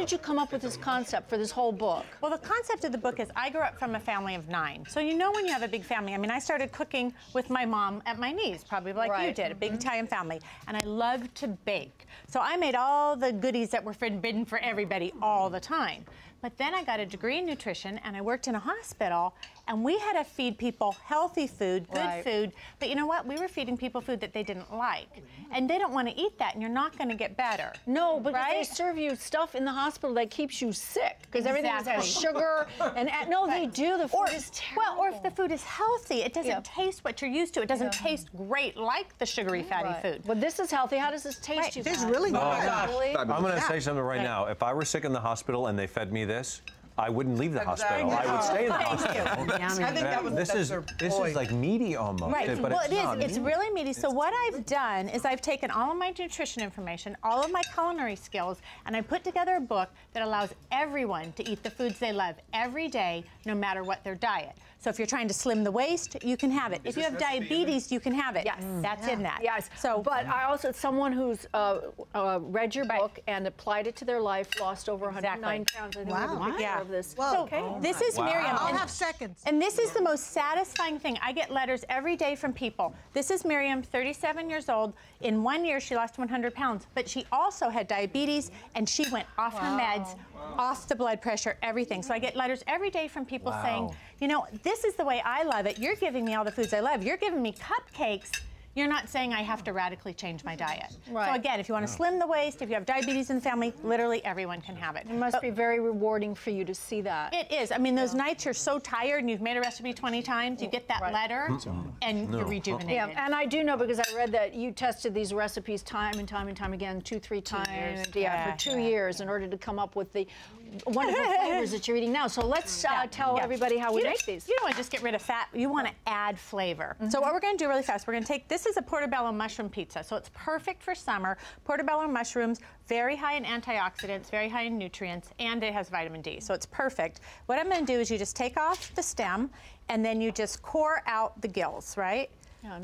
did you come up with this concept for this whole book? Well, the concept of the book is I grew up from a family of 9. So you know when you have a big family. I mean, I started cooking with my mom at my knees, probably like you did, a big Italian family. And I loved to bake. So I made all the goodies that were forbidden for everybody all the time. But then I got a degree in nutrition, and I worked in a hospital, and we had to feed people healthy food, good food. But you know what? We were feeding people food that they didn't like. And they don't want to eat that, and you're not going to get better. No, because they serve you stuff in the hospital that keeps you sick. Because everything has sugar. And no, they do. The food is terrible. Well, or if the food is healthy, it doesn't taste what you're used to. It doesn't taste great like the sugary, fatty food. But this is healthy. How does this taste you? This is really good. I'm going to say something right now. If I were sick in the hospital and they fed me this, I wouldn't leave the hospital. I would stay in the hospital. I think that was, this is like meaty almost. Right. But well, it's it is. not It's really meaty. So what I've done is I've taken all of my nutrition information, all of my culinary skills, and I put together a book that allows everyone to eat the foods they love every day, no matter what their diet. So if you're trying to slim the waist, you can have it. If you have diabetes, you can have it. Yes. That's in that. Yes. So, but I also, someone who's read your book and applied it to their life, lost over 109 pounds. I think we have a picture of this. Well, so this is Miriam. I'll have seconds. And this is the most satisfying thing. I get letters every day from people. This is Miriam, 37 years old. In 1 year, she lost 100 pounds. But she also had diabetes, and she went off her meds, off the blood pressure, everything. So I get letters every day from people saying, you know, this is the way I love it. You're giving me all the foods I love. You're giving me cupcakes. You're not saying I have to radically change my diet. Right. So again, if you want to slim the waist, if you have diabetes in the family, literally everyone can have it. It must be very rewarding for you to see that. It is. I mean, those nights you're so tired and you've made a recipe 20 times, you get that letter and you're rejuvenated. Yeah, and I do know because I read that you tested these recipes time and time and time again, 2-3 times, for 2 years in order to come up with the wonderful flavors that you're eating now. So let's tell everybody how we make these. You don't want to just get rid of fat. You want to add flavor. So what we're going to do really fast, we're going to take, this is a Portobello mushroom pizza. So it's perfect for summer. Portobello mushrooms, very high in antioxidants, very high in nutrients, and it has vitamin D. So it's perfect. What I'm going to do is you just take off the stem, and then you just core out the gills, right?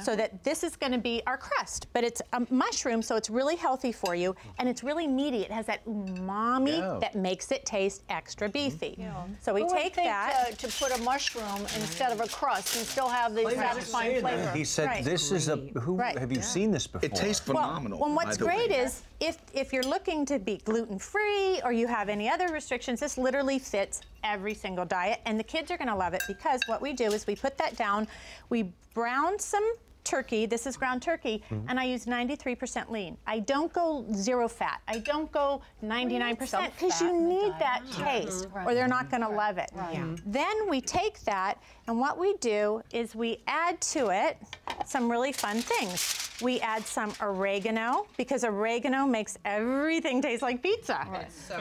So that this is going to be our crust, but it's a mushroom, so it's really healthy for you, and it's really meaty. It has that umami that makes it taste extra beefy. So we take that to put a mushroom instead of a crust and still have the satisfying flavor. He said this is a. Have you seen this before? It tastes phenomenal. Well, what's great is if you're looking to be gluten-free or you have any other restrictions, this literally fits every single diet, and the kids are going to love it because what we do is we put that down, we brown some turkey, this is ground turkey, and I use 93% lean. I don't go 0 fat. I don't go 99% because you need that taste or they're not going to love it. Then we take that, and what we do is we add to it some really fun things. We add some oregano because oregano makes everything taste like pizza.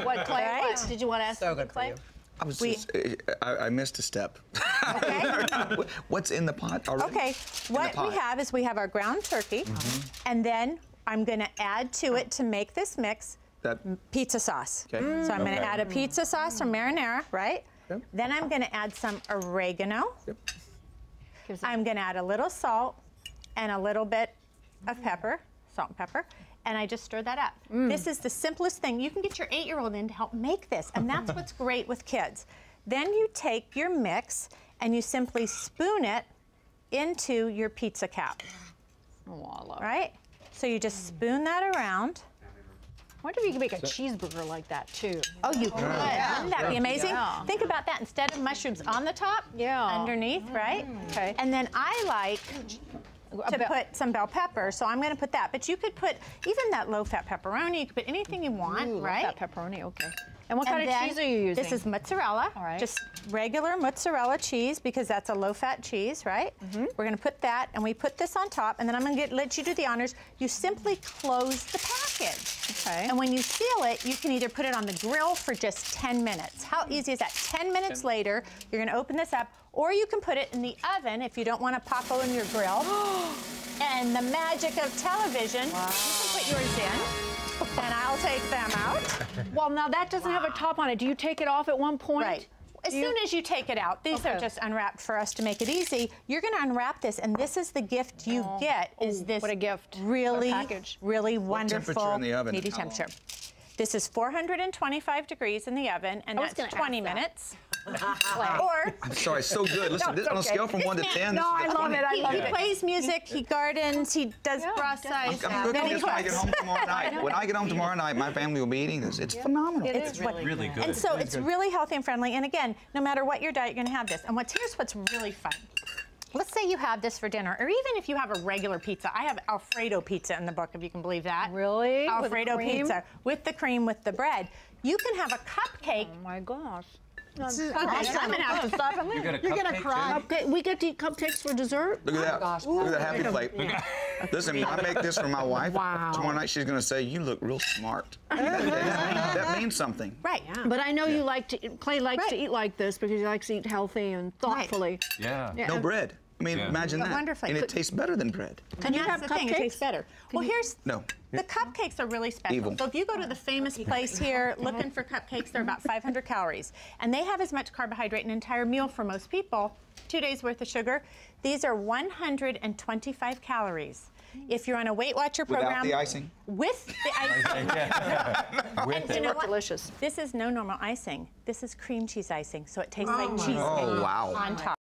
What, Clay? Did you want to ask Clay? I missed a step. Okay. What's in the pot already? Okay. What we have is we have our ground turkey, and then I'm going to add to it to make this mix pizza sauce. So I'm going to add a pizza sauce or marinara, right? Then I'm going to add some oregano. I'm going to add a little salt and a little bit of pepper, salt and pepper. And I just stir that up. This is the simplest thing. You can get your 8-year-old in to help make this, and that's what's great with kids. Then you take your mix and you simply spoon it into your pizza cap. Right? So you just spoon that around. I wonder if you could make a cheeseburger like that, too. Oh, you could. Wouldn't that be amazing? Think about that. Instead of mushrooms on the top, underneath, right? Okay. And then I like to put some bell pepper, so I'm going to put that. But you could put even that low-fat pepperoni. You could put anything you want, right? Low-fat pepperoni, okay. And what kind of cheese are you using? This is mozzarella, just regular mozzarella cheese because that's a low-fat cheese, right? We're going to put that, and we put this on top, and then I'm going to let you do the honors. You simply close the package. And when you seal it, you can either put it on the grill for just 10 minutes. How easy is that? 10 minutes later, you're going to open this up, or you can put it in the oven if you don't want to pop on your grill. And the magic of television, you can put yours in. And I'll take them out. Well, now that doesn't have a top on it. Do you take it off at one point? Right. As soon as you take it out, these are just unwrapped for us to make it easy. You're going to unwrap this, and this is the gift you get. Is this what a gift. Really, package. really wonderful temperature in the oven? meaty temperature. This is 425 degrees in the oven, and that's 20 minutes. Or I'm sorry, so good. Listen, No, it's on a okay. scale from 1 to 10, this is a 20. He plays music, he gardens, he does process. I'm cooking this when I get home tomorrow night. When I get home tomorrow night, my family will be eating this. It's phenomenal. It's really good. And so it's really healthy and friendly. And again, no matter what your diet, you're going to have this. And here's what's really fun. Let's say you have this for dinner, or even if you have a regular pizza. I have Alfredo pizza in the book, if you can believe that. Really? Alfredo pizza with the cream, with the bread. You can have a cupcake. Oh my gosh. I'm gonna have to stop him. You're gonna cry. We get to eat cupcakes for dessert? Look at that. Look at that happy plate. Listen, when I make this for my wife, tomorrow night she's going to say, you look real smart. That means something. Right. But I know you like to, Clay likes to eat like this because he likes to eat healthy and thoughtfully. Yeah. No bread. I mean, imagine that. Wonderfully. And it tastes better than bread. And that's the thing, it tastes better. Well, here's No. the cupcakes are really special. Evil. So if you go to the famous place here looking for cupcakes, they're about 500 calories. And they have as much carbohydrate in an entire meal for most people, 2 days worth of sugar. These are 125 calories. If you're on a Weight Watcher program. Without the icing? With the icing. With You know what? Delicious. This is no normal icing. This is cream cheese icing, so it tastes like cheesecake Oh, wow. on top.